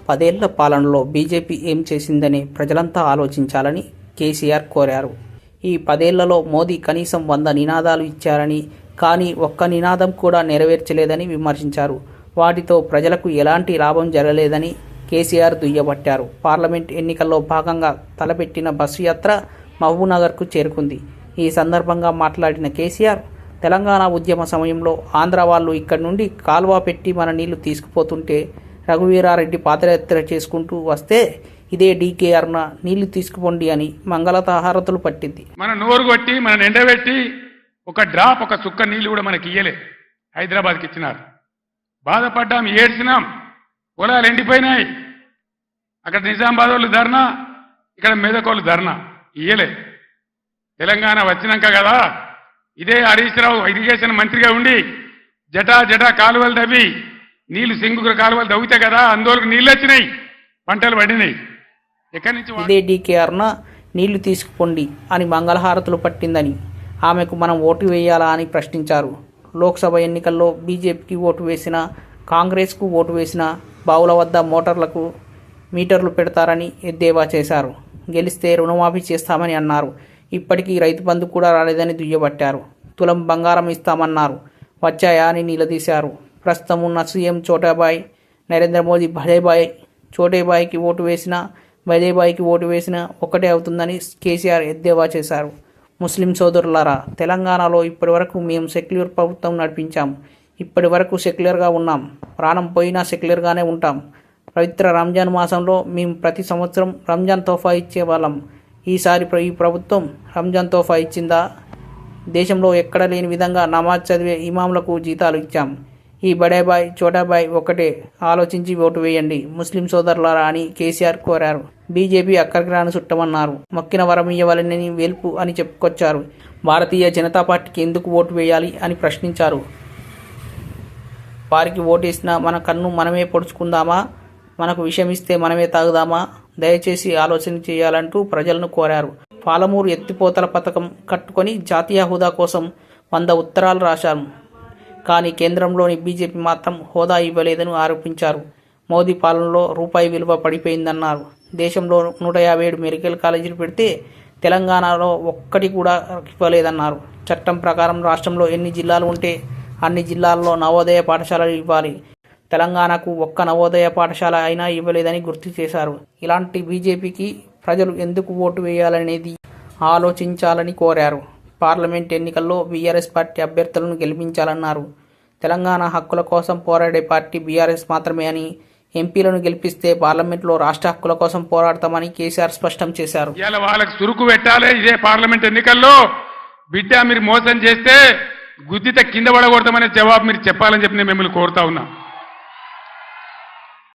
10 ఏళ్ల పాలనలో బీజేపీ ఏం చేసిందని ప్రజలంతా ఆలోచించాలని కేసీఆర్ కోరారు. ఈ 10 ఏళ్లలో మోదీ కనీసం 100 నినాదాలు ఇచ్చారని, కానీ ఒక్క నినాదం కూడా నెరవేర్చలేదని విమర్శించారు. వాటితో ప్రజలకు ఎలాంటి లాభం జరగలేదని కేసీఆర్ దుయ్యబట్టారు. పార్లమెంట్ ఎన్నికల్లో భాగంగా తలపెట్టిన బస్సు యాత్ర మహబూబ్నగర్కు చేరుకుంది. ఈ సందర్భంగా మాట్లాడిన కేసీఆర్, తెలంగాణ ఉద్యమ సమయంలో ఆంధ్ర వాళ్ళు ఇక్కడి నుండి కాల్వ పెట్టి మన నీళ్లు తీసుకుపోతుంటే రఘువీరారెడ్డి పాదయాత్ర చేసుకుంటూ వస్తే ఇదే డీకేఆర్న నీళ్లు తీసుకుపోండి అని మంగళహారతులు పట్టింది. మన నోరు కొట్టి మన ఎండబెట్టి ఒక డ్రాప్ ఒక చుక్క నీళ్లు కూడా మనకి ఇయ్యలే. హైదరాబాద్కి ఇచ్చినారు. బాధపడ్డాం, ఏడ్చినాం, పొలాలు ఎండిపోయినాయి. అక్కడ నిజామాబాద్ వాళ్ళు ధర్నా, ఇక్కడ మెదకోళ్ళు ధర్నా. ఇయ్యలే. తెలంగాణ వచ్చినాక కదా ఇదే హరీష్ రావు ఇరిగేషన్ మంత్రిగా ఉండి జటా కాలువలు తవ్వి నీళ్లు సింగుకుల కాలువలు తవ్వితే కదా అందులోకి నీళ్ళు వచ్చినాయి, పంటలు పడినాయి. ఎక్కడి నుంచి ఇదే డీకేఆర్న నీళ్లు తీసుకుపోండి అని మంగళహారతులు పట్టిందని ఆమెకు మనం ఓటు వేయాలా అని ప్రశ్నించారు. లోక్సభ ఎన్నికల్లో బీజేపీకి ఓటు వేసినా, కాంగ్రెస్కు ఓటు వేసినా బావుల వద్ద మోటార్లకు మీటర్లు పెడతారని ఎద్దేవా చేశారు. గెలిస్తే రుణమాఫీ చేస్తామని అన్నారు. ఇప్పటికీ రైతు బంధు కూడా రాలేదని దుయ్యబట్టారు. తులం బంగారం ఇస్తామన్నారు. వచ్చాయా అని నిలదీశారు. ప్రస్తుతం ఉన్న సీఎం చోటాబాయ్, నరేంద్ర మోదీ భజేబాయ్, చోటేబాయ్కి ఓటు వేసినా భజేబాయ్కి ఓటు వేసినా ఒక్కటే అవుతుందని కేసీఆర్ ఎద్దేవా చేశారు. ముస్లిం సోదరులారా, తెలంగాణలో ఇప్పటివరకు మేము సెక్యులర్ ప్రభుత్వం నడిపించాం. ఇప్పటి వరకు సెక్యులర్గా ఉన్నాం. ప్రాణం పోయినా సెక్యులర్గానే ఉంటాం. పవిత్ర రంజాన్ మాసంలో మేము ప్రతి సంవత్సరం రంజాన్ తోఫా ఇచ్చేవాళ్ళం. ఈసారి ఈ ప్రభుత్వం రంజాన్ తోఫా ఇచ్చిందా? దేశంలో ఎక్కడ లేని విధంగా నమాజ్ చదివే ఇమాంలకు జీతాలు ఇచ్చాం. ఈ బడేబాయ్ చోటాబాయ్ ఒక్కటే, ఆలోచించి ఓటు వేయండి ముస్లిం సోదరులారా అని కేసీఆర్ కోరారు. బీజేపీ అక్కడికి రాని చుట్టమన్నారు. మొక్కిన వరం ఇయ్యవలనని వేల్పు అని చెప్పుకొచ్చారు. భారతీయ జనతా పార్టీకి ఎందుకు ఓటు వేయాలి అని ప్రశ్నించారు. వారికి ఓటేసినా మన కన్ను మనమే పొడుచుకుందామా? మనకు విషయం ఇస్తే మనమే తాగుదామా? దయచేసి ఆలోచన చేయాలంటూ ప్రజలను కోరారు. పాలమూరు ఎత్తిపోతల పథకం కట్టుకొని జాతీయ హోదా కోసం 100 ఉత్తరాలు రాశారు. కానీ కేంద్రంలోని బీజేపీ మాత్రం హోదా ఇవ్వలేదని ఆరోపించారు. మోదీ పాలనలో రూపాయి విలువ పడిపోయిందన్నారు. దేశంలో 157 మెడికల్ కాలేజీలు పెడితే తెలంగాణలో ఒక్కటి కూడా ఇవ్వలేదన్నారు. చట్టం ప్రకారం రాష్ట్రంలో ఎన్ని జిల్లాలు ఉంటే అన్ని జిల్లాల్లో నవోదయ పాఠశాలలు ఇవ్వాలి. తెలంగాణకు ఒక్క నవోదయ పాఠశాల అయినా ఇవ్వలేదని గుర్తు చేశారు. ఇలాంటి బీజేపీకి ప్రజలు ఎందుకు ఓటు వేయాలనేది ఆలోచించాలని కోరారు. పార్లమెంట్ ఎన్నికల్లో బీఆర్ఎస్ పార్టీ అభ్యర్థులను గెలిపించాలన్నారు. తెలంగాణ హక్కుల కోసం పోరాడే పార్టీ బీఆర్ఎస్ మాత్రమే అని, ఎంపీలను గెలిపిస్తే పార్లమెంట్లో రాష్ట్ర హక్కుల కోసం పోరాడతామని కేసీఆర్ స్పష్టం చేశారు. ఇలా వాళ్ళకి సురుకు పెట్టాలి. ఇదే పార్లమెంట్ ఎన్నికల్లో బిడ్డ మీరు మోసం చేస్తే గుద్దితే కింద పడకూడదామనే జవాబు మీరు చెప్పాలని చెప్పి నేను మిమ్మల్ని కోరుతా ఉన్నా.